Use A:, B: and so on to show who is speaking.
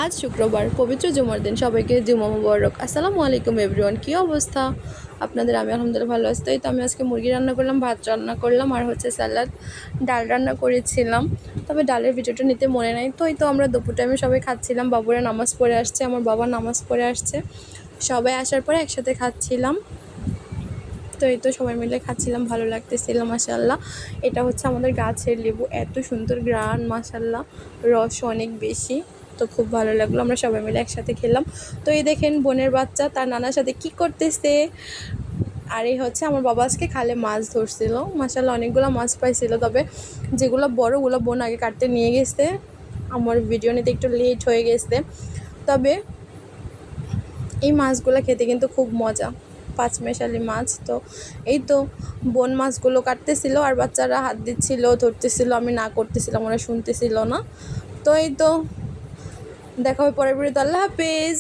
A: আজ শুক্রবার পবিত্র জুমার দিন, সবাইকে জুমা মুবারক। আসসালামু আলাইকুম এভরিওয়ান, কী অবস্থা আপনাদের? আমি আলহামদুলিল্লাহ ভালো আছি। তো আমি আজকে মুরগি রান্না করলাম, ভাত রান্না করলাম, আর স্যালাড, ডাল রান্না করেছিলাম। তবে ডালের ভিডিওটা নিতে মনে নাই। তো আমরা দুপুর টাইমে সবাই খাচ্ছিলাম। বাবুরা নামাজ পড়ে আসছে, আমার বাবা নামাজ পড়ে আসছে, সবাই আসার পরে একসাথে খাচ্ছিলাম। তো সবাই মিলে খাচ্ছিলাম, ভালো লাগতেছিল মাশাআল্লাহ। এটা হচ্ছে আমাদের গাছের লেবু, এত সুন্দর গ্রান মাশাআল্লাহ, রস অনেক বেশি। তো খুব ভালো লাগলো, আমরা সবাই মিলে একসাথে খেলাম। তো এই দেখেন বোনের বাচ্চা তার নানার সাথে কি করতেছে। আর এই হচ্ছে আমার বাবা আজকে খালে মাছ ধরছিল, মাশাআল্লাহ অনেকগুলো মাছ পাইছিল। তবে যেগুলো বড়গুলো বোন আগে কাটতে নিয়ে গেছে, আমার ভিডিও নিতে একটু লেট হয়ে গেছে। তবে এই মাছগুলো খেতে কিন্তু খুব মজা, পাঁচমেশালি মাছ। তো এই তো বোন মাছগুলো কাটতেছিল, আর বাচ্চারা হাত দিচ্ছিল, ধরতেছিল, আমি না করতেছিলাম, ওরা শুনতেছিল না। তো এই তো দেখা হবে পরের ভিডিওতে। আল্লাহ হাফেজ।